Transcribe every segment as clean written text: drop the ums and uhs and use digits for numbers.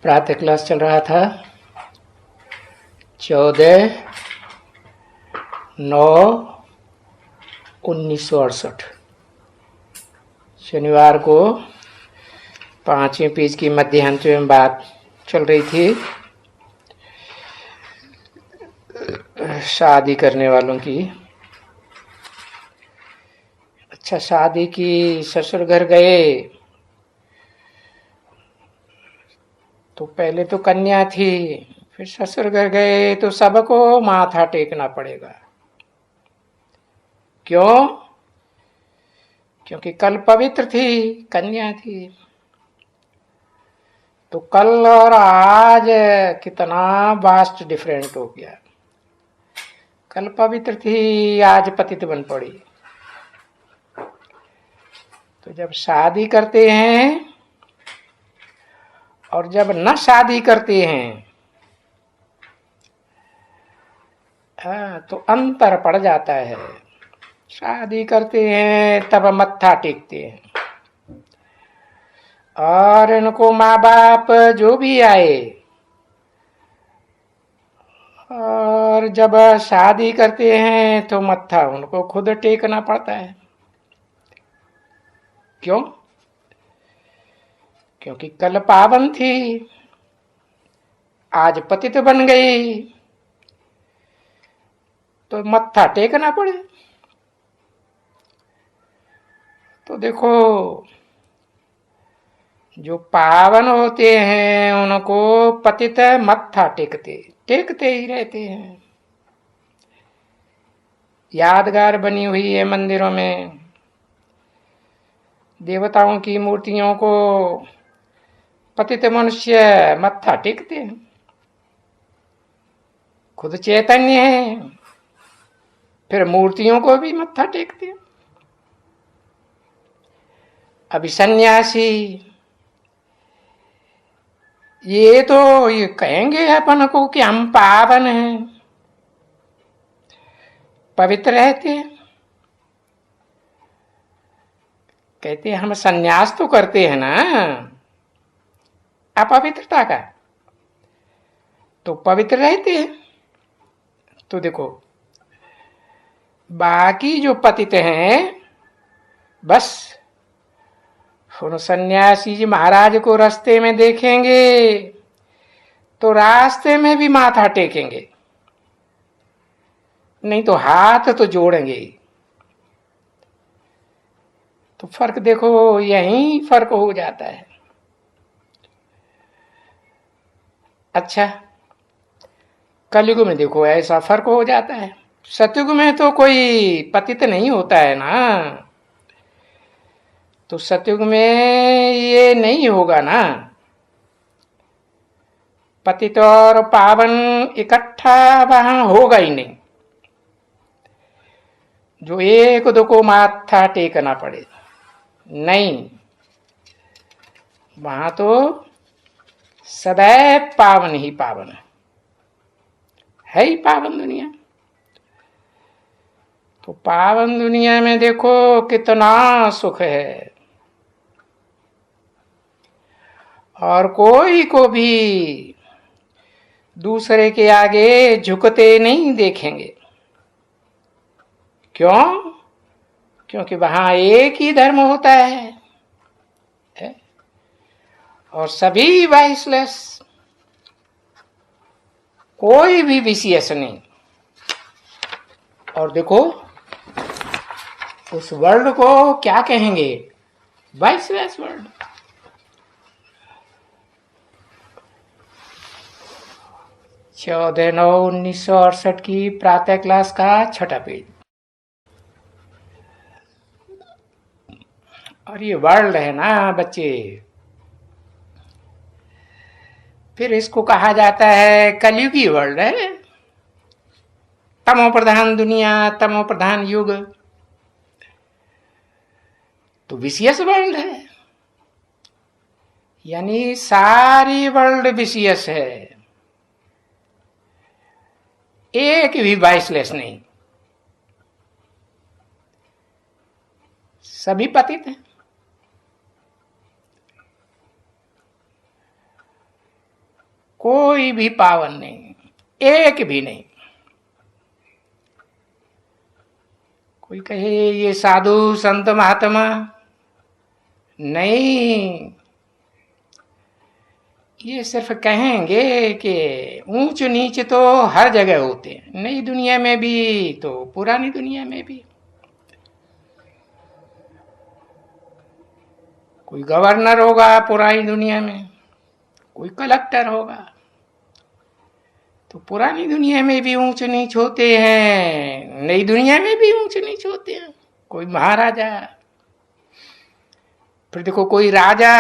प्रातः क्लास चल रहा था 14/9/1968। शनिवार को 5वें पेज की मध्यांश में बात चल रही थी शादी करने वालों की। अच्छा, शादी की, ससुर घर गए तो पहले तो कन्या थी, फिर ससुर घर गए तो सबको माथा टेकना पड़ेगा। क्यों? क्योंकि कल पवित्र थी, कन्या थी। तो कल और आज कितना वास्ट डिफरेंट हो गया। कल पवित्र थी, आज पतित बन पड़ी। तो जब शादी करते हैं और जब न शादी करते हैं तो अंतर पड़ जाता है। शादी करते हैं तब मत्था टेकते हैं, और इनको माँ बाप जो भी आए, और जब शादी करते हैं तो मत्था उनको खुद टेकना पड़ता है। क्यों? क्योंकि कल पावन थी, आज पतित बन गई, तो मत्था टेकना पड़े। तो देखो, जो पावन होते हैं उनको पतित मत्था टेकते ही रहते हैं। यादगार बनी हुई है मंदिरों में। देवताओं की मूर्तियों को पतित मनुष्य मत्था टेकते हैं। खुद चैतन्य है, फिर मूर्तियों को भी मत्था टेकते हैं। अभी सन्यासी ये तो ये कहेंगे अपन को कि हम पावन हैं, पवित्र रहते हैं। कहते हैं हम सन्यास तो करते हैं ना अपवित्रता का, तो पवित्र रहते हैं। तो देखो, बाकी जो पतित हैं बस उन सन्यासी जी महाराज को रास्ते में देखेंगे तो रास्ते में भी माथा टेकेंगे, नहीं तो हाथ तो जोड़ेंगे। तो फर्क देखो, यही फर्क हो जाता है। अच्छा, कलयुग में देखो ऐसा फर्क हो जाता है। सतयुग में तो कोई पतित नहीं होता है ना, तो सतयुग में ये नहीं होगा ना। पतित और पावन इकट्ठा वहां होगा ही नहीं, जो एक दो को माथा टेकना पड़े। नहीं, वहां तो सदैव पावन ही पावन है ही पावन दुनिया। तो पावन दुनिया में देखो कितना सुख है, और कोई को भी दूसरे के आगे झुकते नहीं देखेंगे। क्यों? क्योंकि वहां एक ही धर्म होता है और सभी वाइसलेस, कोई भी विशेष नहीं। और देखो, उस वर्ल्ड को क्या कहेंगे? Viceless world. चौदह 9/1968 की प्रातः क्लास का 6ठा पेज। और ये वर्ल्ड है ना बच्चे, फिर इसको कहा जाता है कलयुगी वर्ल्ड है। तमो प्रधान दुनिया, तमो प्रधान युग, तो विशेष वर्ल्ड है। यानी सारी वर्ल्ड विशेष है, एक भी वाइसलेस नहीं, सभी पतित हैं। कोई भी पावन नहीं, एक भी नहीं। कोई कहे ये साधु संत महात्मा, नहीं, ये सिर्फ कहेंगे कि ऊंच नीच तो हर जगह होते हैं, नई दुनिया में भी तो पुरानी दुनिया में भी। कोई गवर्नर होगा पुरानी दुनिया में, कोई कलेक्टर होगा, तो पुरानी दुनिया में भी ऊंच नीच होते हैं, नई दुनिया में भी ऊंच नीच होते हैं। कोई महाराजा, फिर देखो कोई राजा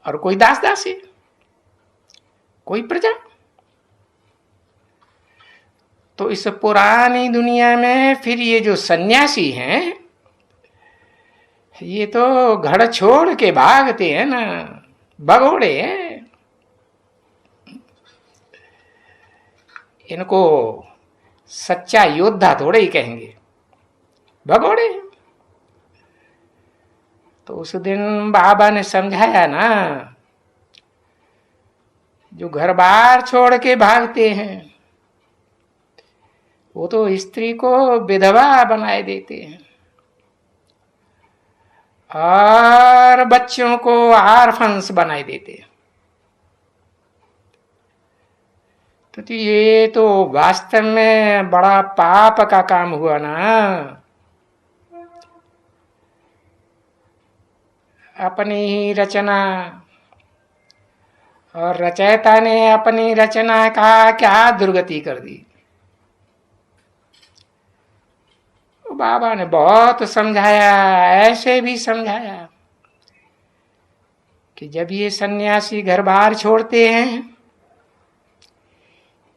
और कोई दास दासी, कोई प्रजा। तो इस पुरानी दुनिया में फिर ये जो सन्यासी हैं, ये तो घर छोड़ के भागते हैं ना, भगोड़े हैं। इनको सच्चा योद्धा थोड़े ही कहेंगे, भगोड़े। तो उस दिन बाबा ने समझाया ना, जो घर बार छोड़ के भागते हैं वो तो स्त्री को विधवा बनाए देते हैं और बच्चों को आर्फन्स बनाए देते हैं। तो ये तो वास्तव में बड़ा पाप का काम हुआ ना। अपनी ही रचना, और रचयिता ने अपनी रचना का क्या दुर्गति कर दी। बाबा ने बहुत समझाया, ऐसे भी समझाया कि जब ये सन्यासी घर बार छोड़ते हैं,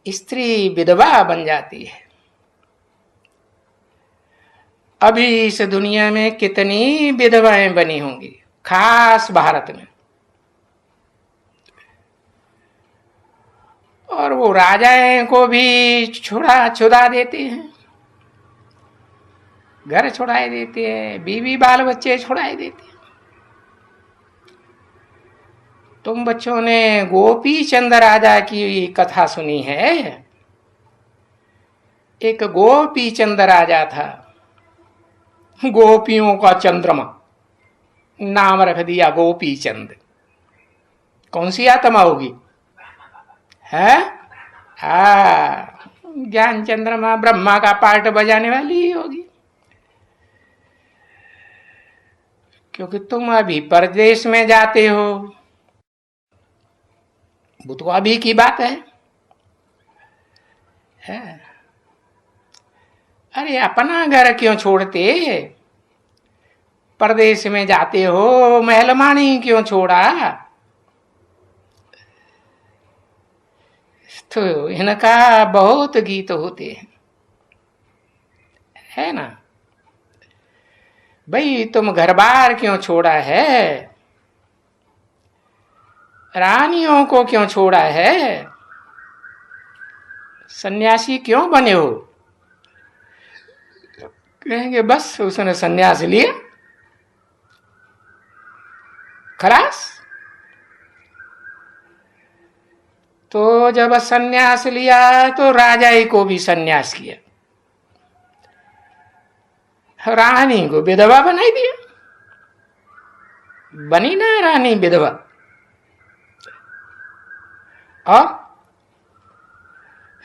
स्त्री विधवा बन जाती है। अभी इस दुनिया में कितनी विधवाएं बनी होंगी, खास भारत में। और वो राजाएं को भी छुड़ा देते हैं, घर छुड़ाए देते हैं, बीवी बाल बच्चे छुड़ाए देते हैं। तुम बच्चों ने गोपी चंद राजा की कथा सुनी है? एक गोपी चंद राजा था, गोपियों का चंद्रमा, नाम रख दिया गोपी चंद। कौन सी आत्मा होगी? है ज्ञान चंद्रमा, ब्रह्मा का पार्ट बजाने वाली ही होगी। क्योंकि तुम अभी परदेश में जाते हो, वो तो अभी की बात है। अरे अपना घर क्यों छोड़ते, परदेश में जाते हो, महलमानी क्यों छोड़ा? तो इनका बहुत गीत होते हैं, है ना। भाई तुम घर बार क्यों छोड़ा है, रानियों को क्यों छोड़ा है, सन्यासी क्यों बने हो? कहेंगे बस उसने सन्यास लिया, खलास। तो जब सन्यास लिया तो राजाई को भी सन्यास किया, रानी को विधवा बनाई दिया। बनी ना रानी विधवा। और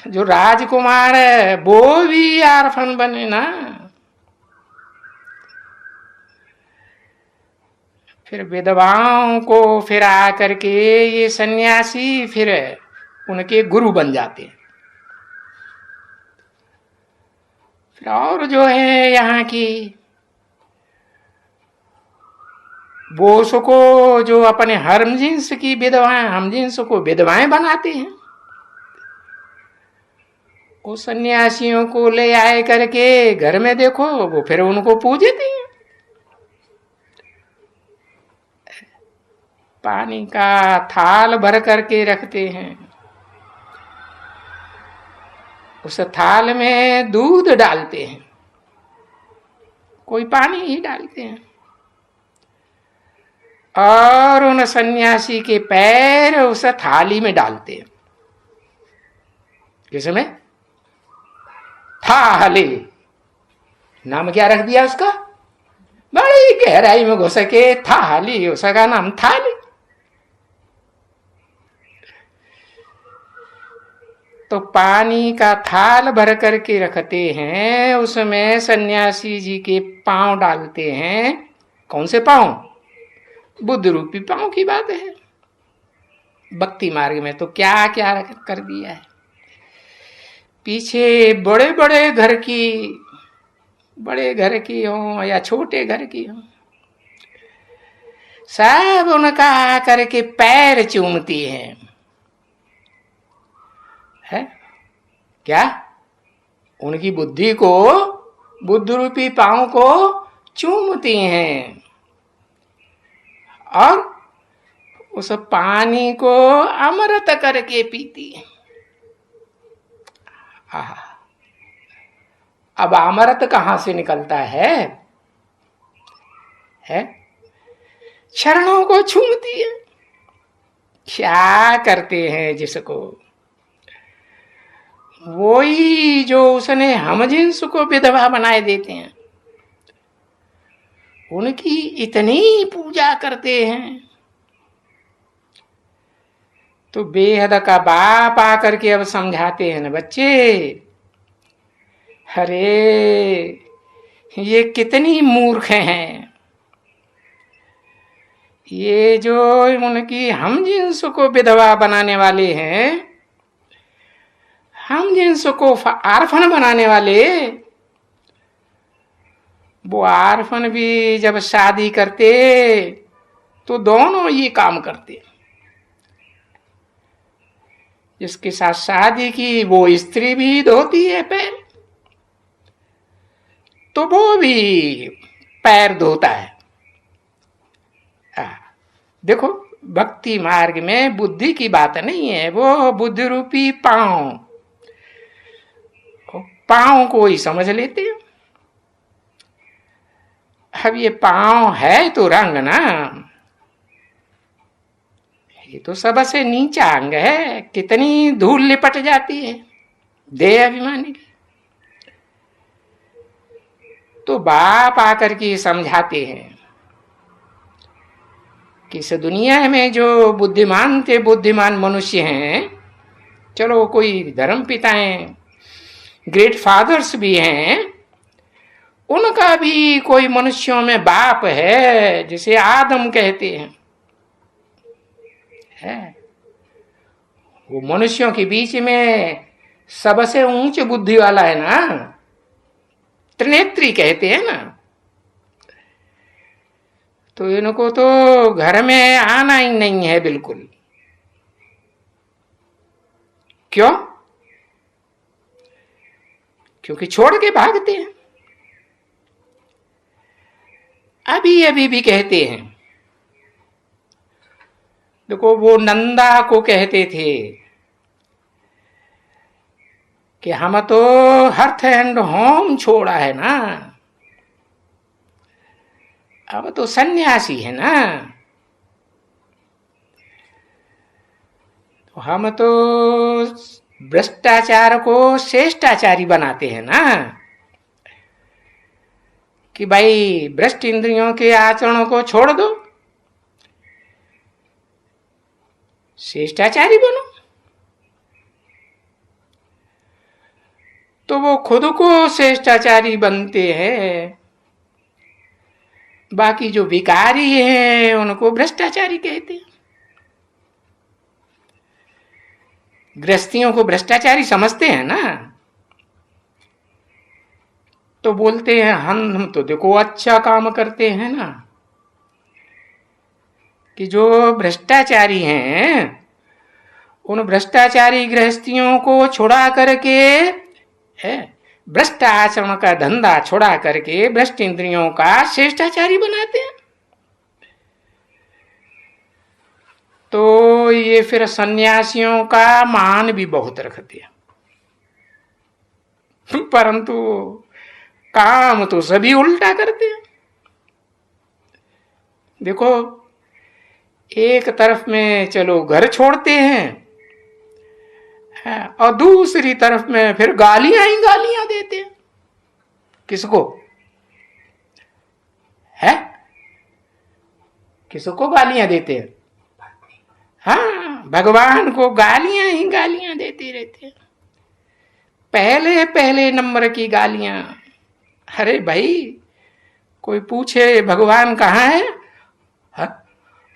जो राजकुमार है वो भी आर्फन बने ना। फिर विधवाओं को फिर आकर के ये सन्यासी फिर उनके गुरु बन जाते हैं। फिर और जो है यहाँ की वो उसको जो अपने हमजिन्स की विधवाएं, हमजिन्स को विधवाएं बनाते हैं। वो सन्यासियों को ले आए करके घर में देखो, वो फिर उनको पूजते हैं। पानी का थाल भर करके रखते हैं, उस थाल में दूध डालते हैं, कोई पानी ही डालते हैं। और उन सन्यासी के पैर उस थाली में डालते हैं। किसमें? थाली। नाम क्या रख दिया उसका? बड़ी गहराई में घुस के थाली, उसका नाम थाली। तो पानी का थाल भर करके रखते हैं, उसमें सन्यासी जी के पांव डालते हैं। कौन से पांव? बुद्ध रूपी पांव की बात है। भक्ति मार्ग में तो क्या क्या कर दिया है। पीछे बड़े बड़े घर की हो या छोटे घर की हो, सब उनका आकर के पैर चूमती है क्या? उनकी बुद्धि को, बुद्ध रूपी पांव को चूमती हैं और उस पानी को अमृत करके पीती हैं। अब अमृत कहां से निकलता है? चरणों को छूमती है। क्या करते हैं जिसको, वही जो उसने हम जिन्स को विधवा बनाए देते हैं, उनकी इतनी पूजा करते हैं। तो बेहद का बाप आकर के अब समझाते हैं ना, बच्चे, अरे ये कितनी मूर्ख हैं। ये जो उनकी हम जिन्स को विधवा बनाने वाले हैं, हम जिन्स को आर्फन बनाने वाले, वो आर्फन भी जब शादी करते तो दोनों ये काम करते। जिसके साथ शादी की वो स्त्री भी धोती है पैर, तो वो भी पैर धोता है। देखो, भक्ति मार्ग में बुद्धि की बात नहीं है, वो बुद्धि रूपी पांव को ही समझ लेते हैं। अब ये पांव है तो रंग ना, ये तो सबसे नीचा अंग है, कितनी धूल लिपट जाती है देह अभिमानी की। तो बाप आकर के समझाते हैं कि इस दुनिया में जो बुद्धिमान मनुष्य हैं, चलो कोई धर्म पिताएं, ग्रेट फादर्स भी हैं, उनका भी कोई मनुष्यों में बाप है, जिसे आदम कहते हैं, है। वो मनुष्यों के बीच में सबसे ऊंच बुद्धि वाला है ना, त्रिनेत्री कहते हैं ना। तो इनको तो घर में आना ही नहीं है बिल्कुल। क्यों? क्योंकि छोड़ के भागते हैं। अभी भी कहते हैं, देखो वो नंदा को कहते थे कि हम तो हर्थ एंड होम छोड़ा है ना, अब तो सन्यासी है ना, तो हम तो भ्रष्टाचार को श्रेष्ठाचारी बनाते हैं ना, कि भाई भ्रष्ट इंद्रियों के आचरणों को छोड़ दो, श्रेष्ठाचारी बनो। तो वो खुद को श्रेष्ठाचारी बनते हैं, बाकी जो विकारी हैं उनको भ्रष्टाचारी कहते हैं। गृहस्थियों को भ्रष्टाचारी समझते हैं ना, तो बोलते हैं हम तो देखो अच्छा काम करते हैं ना, कि जो भ्रष्टाचारी हैं उन भ्रष्टाचारी गृहस्थियों को छुड़ा करके, भ्रष्ट आचरण का धंधा छुड़ा करके भ्रष्ट इंद्रियों का श्रेष्ठाचारी बनाते हैं। तो ये फिर सन्यासियों का मान भी बहुत रखते हैं, परंतु काम तो सभी उल्टा करते हैं। देखो, एक तरफ में चलो घर छोड़ते हैं, और दूसरी तरफ में फिर गालियां ही गालियां देते हैं। किसको है? किसको गालियां देते हैं? हाँ, भगवान को गालियां ही गालियां देते रहते हैं, पहले पहले नंबर की गालियां। अरे भाई, कोई पूछे भगवान कहाँ है? हाँ?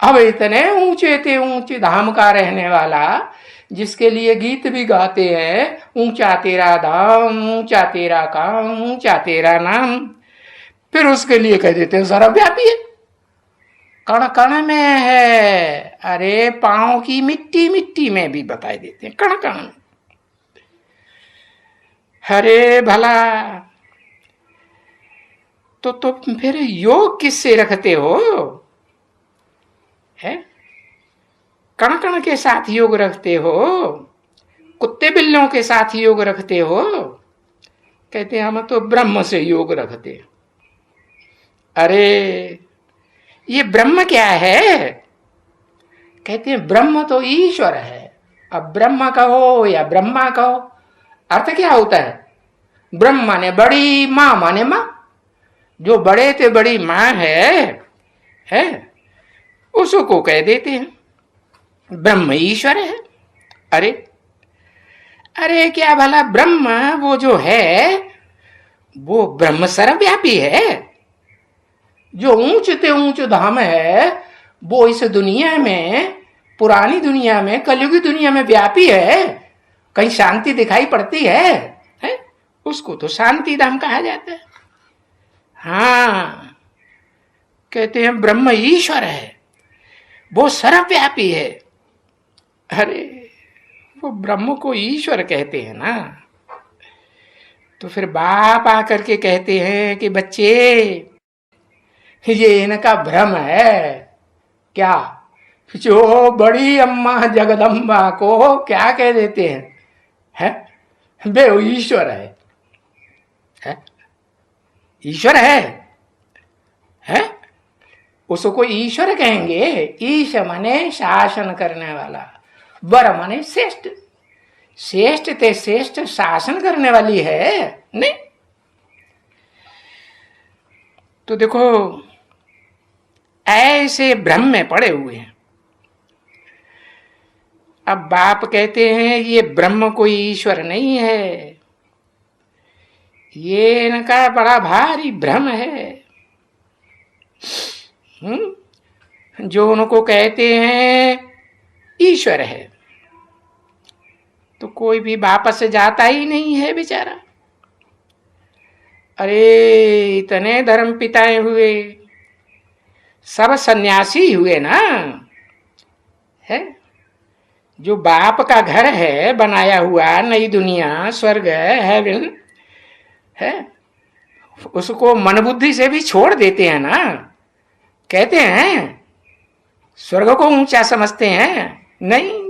अब इतने ऊंचे थे, ऊंचे धाम का रहने वाला, जिसके लिए गीत भी गाते हैं, ऊंचा तेरा धाम, ऊंचा तेरा काम, ऊंचा तेरा नाम, फिर उसके लिए कह देते हैं सर्वव्यापी है, कण कण में है। अरे पांव की मिट्टी मिट्टी में भी बता देते हैं, कण कण में। अरे भला, तो फिर योग किससे रखते हो? है? कण कण के साथ योग रखते हो? कुत्ते बिल्लों के साथ योग रखते हो? कहते हैं हम तो ब्रह्म से योग रखते। अरे ये ब्रह्म क्या है? कहते हैं ब्रह्म तो ईश्वर है। अब ब्रह्म कहो या ब्रह्मा कहो, अर्थ क्या होता है? ब्रह्म माने बड़ी, मां माने मां, जो बड़े ते बड़ी मां है उसको कह देते हैं ब्रह्म ईश्वर है। अरे अरे क्या भला ब्रह्म वो जो है वो ब्रह्म सर्वव्यापी है? जो ऊंच ते ऊंच धाम है वो इस दुनिया में, पुरानी दुनिया में, कलयुगी दुनिया में व्यापी है। कहीं शांति दिखाई पड़ती है? उसको तो शांति धाम कहा जाता है। हाँ, कहते हैं ब्रह्म ईश्वर है, वो सर्वव्यापी है। अरे वो ब्रह्म को ईश्वर कहते हैं ना, तो फिर बाप आकर के कहते हैं कि बच्चे ये इनका भ्रम है। क्या? जो बड़ी अम्मा जगदम्बा को क्या कह देते हैं? वे ईश्वर है? ईश्वर है? उसको ईश्वर कहेंगे? ईश माने शासन करने वाला, वर माने श्रेष्ठ, श्रेष्ठ ते श्रेष्ठ शासन करने वाली है नहीं। तो देखो, ऐसे भ्रम में पड़े हुए हैं। अब बाप कहते हैं ये ब्रह्म कोई ईश्वर नहीं है, ये इनका बड़ा भारी भ्रम है। जो उनको कहते हैं ईश्वर है, तो कोई भी वापस जाता ही नहीं है बेचारा। अरे इतने धर्म पिताएं हुए, सब सन्यासी हुए ना, है? जो बाप का घर है बनाया हुआ, नई दुनिया, स्वर्ग, हेवन है, उसको मन बुद्धि से भी छोड़ देते हैं ना। कहते हैं स्वर्ग को ऊंचा समझते हैं? नहीं,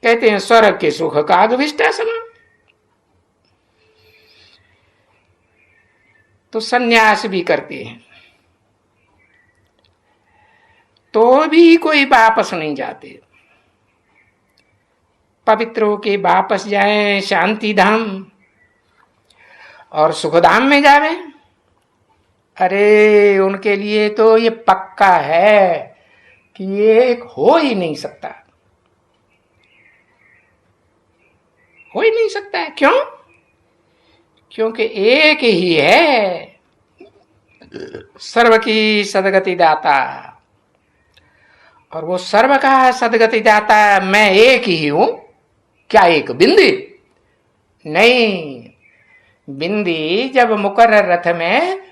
कहते हैं स्वर्ग के सुख का अभिष्टा समान। तो सन्यास भी करते हैं, तो भी कोई वापस नहीं जाते। पवित्र होके वापस जाएं शांति धाम और सुखधाम में जावे, अरे उनके लिए तो ये पक्का है कि ये हो ही नहीं सकता, हो ही नहीं सकता है। क्यों? क्योंकि एक ही है सर्व की सदगति दाता, और वो सर्व का सदगति दाता मैं एक ही हूं। क्या एक बिंदी? नहीं, बिंदी जब मुकर्रर रथ में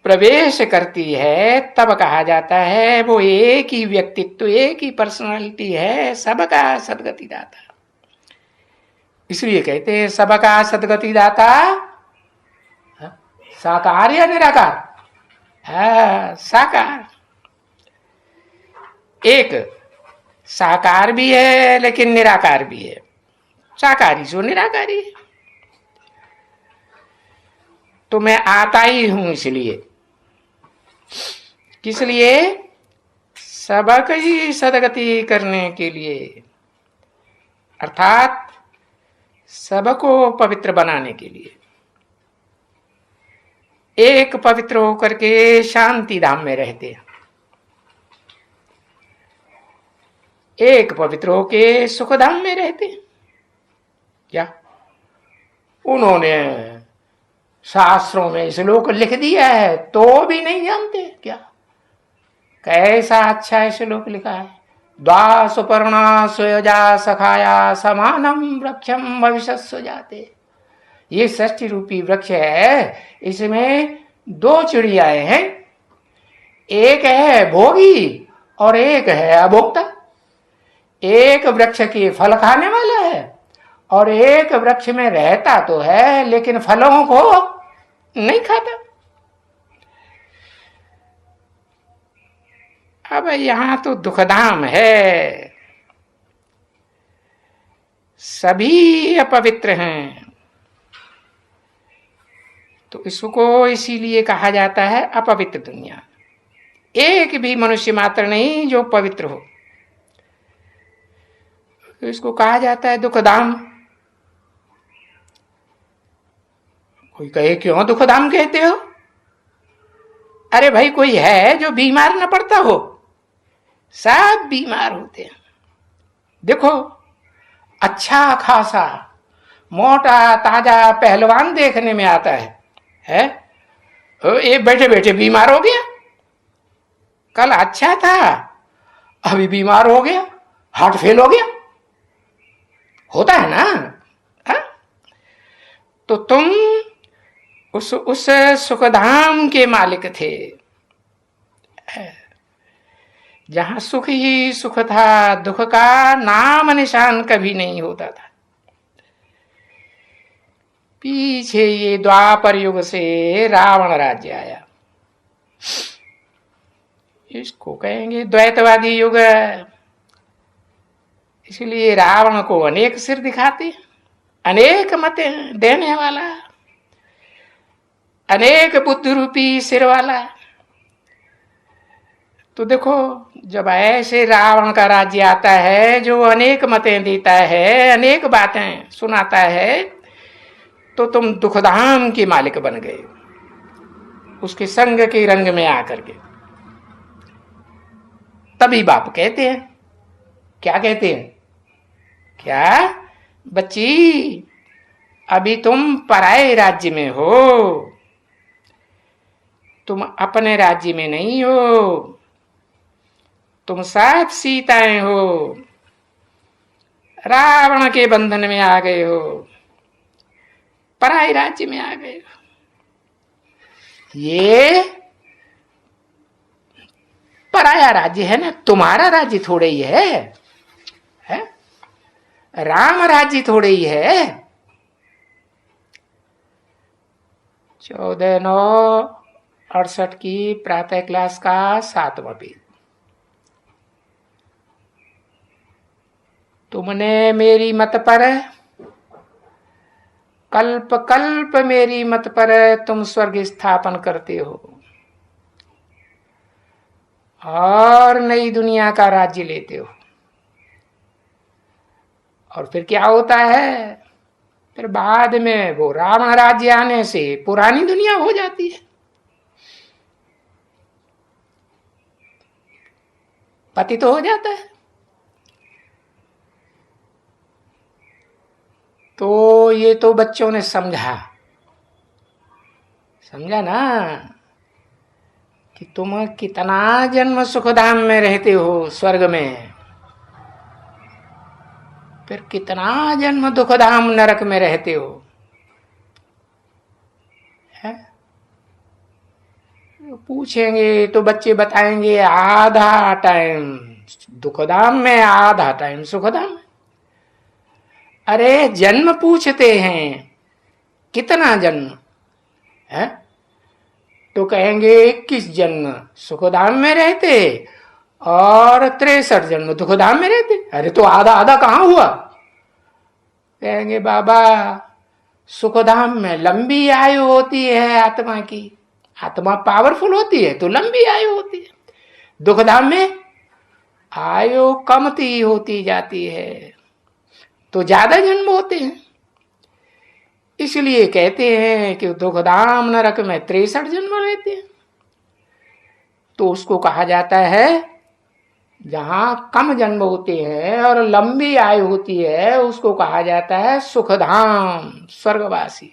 प्रवेश करती है तब कहा जाता है वो एक ही व्यक्तित्व, एक ही पर्सनालिटी है, सबका सदगति दाता। इसलिए कहते हैं सबका सदगति दाता। साकार या निराकार? साकार। एक साकार भी है लेकिन निराकार भी है, साकारी सो निराकारी है। तो मैं आता ही हूं, इसलिए किस लिए? सबकी सदगति करने के लिए, अर्थात सबको पवित्र बनाने के लिए। एक पवित्र होकर के शांति धाम में रहते, एक पवित्र होके सुख धाम में रहते। क्या उन्होंने शास्त्रों में श्लोक लिख दिया है तो भी नहीं जानते क्या? कैसा अच्छा श्लोक लिखा है, द्वा सुपर्णा स्वयजा सखाया समानम वृक्षम भविष्यस्य जाते। ये षष्ठी रूपी वृक्ष है, इसमें दो चिड़ियाएं हैं, एक है भोगी और एक है अभोक्ता। एक वृक्ष के फल खाने वाला है और एक वृक्ष में रहता तो है लेकिन फलों को नहीं खाता। अब यहां तो दुखधाम है, सभी अपवित्र हैं, तो इसको इसीलिए कहा जाता है अपवित्र दुनिया। एक भी मनुष्य मात्र नहीं जो पवित्र हो, तो इसको कहा जाता है दुखधाम। कोई कहे क्यों दुखधाम कहते हो? अरे भाई, कोई है जो बीमार न पड़ता हो? सब बीमार होते हैं। देखो, अच्छा खासा मोटा ताजा पहलवान देखने में आता है? ये बैठे बैठे बीमार हो गया। कल अच्छा था, अभी बीमार हो गया, हार्ट फेल हो गया। होता है ना? हा? तो तुम उस सुखधाम के मालिक थे, जहां सुख ही सुख था, दुख का नाम निशान कभी नहीं होता था। पीछे ये द्वापर युग से रावण राज्य आया, इसको कहेंगे द्वैतवादी युग। इसलिए रावण को अनेक सिर दिखाते, अनेक मत देने वाला, अनेक बुद्धि रूपी सिर वाला। तो देखो, जब ऐसे रावण का राज्य आता है जो अनेक मतें देता है, अनेक बातें सुनाता है, तो तुम दुखधाम के मालिक बन गए उसके संग के रंग में आकर के। तभी बाप कहते हैं, क्या कहते हैं? क्या बच्ची, अभी तुम पराये राज्य में हो, तुम अपने राज्य में नहीं हो, तुम साथ सीताएं हो, रावण के बंधन में आ गए हो, पराये राज्य में आ गए हो। ये पराया राज्य है ना, तुम्हारा राज्य थोड़े ही है? राम राज्य थोड़े ही है। 14/9/68 की प्रातः क्लास का 7वां पेज। तुमने मेरी मत पर, कल्प कल्प मेरी मत पर तुम स्वर्ग स्थापन करते हो और नई दुनिया का राज्य लेते हो। और फिर क्या होता है? फिर बाद में वो रावण राज्य आने से पुरानी दुनिया हो जाती है, पतित हो जाता है। तो ये तो बच्चों ने समझा ना कि तुम कितना जन्म सुखधाम में रहते हो स्वर्ग में, फिर कितना जन्म दुखधाम नरक में रहते हो। है? पूछेंगे तो बच्चे बताएंगे आधा टाइम दुखधाम में, आधा टाइम सुखधाम में। अरे जन्म पूछते हैं, कितना जन्म है? तो कहेंगे 21 जन्म सुखधाम में रहते और 63 जन्म दुखधाम में रहते। अरे तो आधा आधा कहां हुआ? कहेंगे बाबा, सुखधाम में लंबी आयु होती है आत्मा की, आत्मा पावरफुल होती है तो लंबी आयु होती है। दुखधाम में आयु कमती होती जाती है तो ज्यादा जन्म होते हैं। इसलिए कहते हैं कि दुखधाम नरक में 63 जन्म रहते हैं। तो उसको कहा जाता है जहां कम जन्म होते हैं और लंबी आयु होती है उसको कहा जाता है सुखधाम, स्वर्गवासी।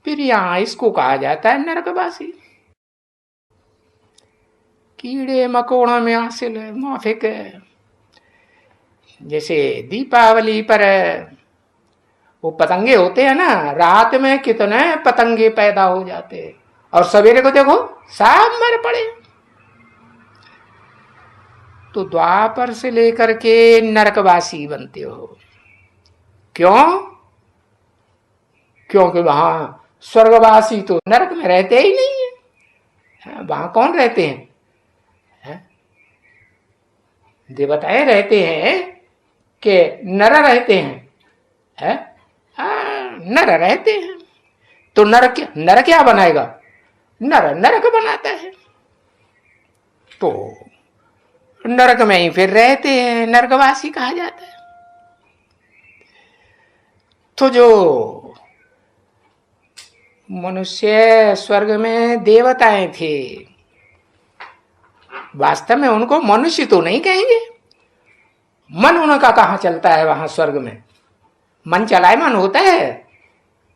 फिर यहां इसको कहा जाता है नरकवासी। कीड़े मकोड़ों में हासिल है, मुआफिक है। जैसे दीपावली पर वो पतंगे होते हैं ना, रात में कितने पतंगे पैदा हो जाते हैं और सवेरे को देखो सब मर पड़े। तो द्वापर से लेकर के नरकवासी बनते हो। क्यों? क्योंकि वहां स्वर्गवासी तो नरक में रहते ही नहीं है। वहां कौन रहते हैं? देवताएं रहते हैं कि नर रहते हैं? नर रहते हैं। तो नर क्या बनाएगा? नर नरक बनाता है। तो नरक में ही फिर रहते हैं, नरकवासी कहा जाता है। तो जो मनुष्य स्वर्ग में देवताएं थे, वास्तव में उनको मनुष्य तो नहीं कहेंगे। मन उनका कहां चलता है वहां स्वर्ग में? मन चलायमान होता है।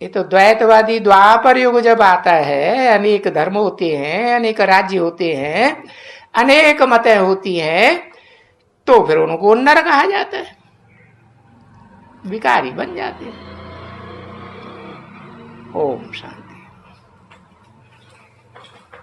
ये तो द्वैतवादी द्वापर युग जब आता है, अनेक धर्म होते हैं, अनेक राज्य होते हैं, अनेक मतें होती हैं, तो फिर उनको नर कहा जाता है, विकारी बन जाते हैं। ओम शांति।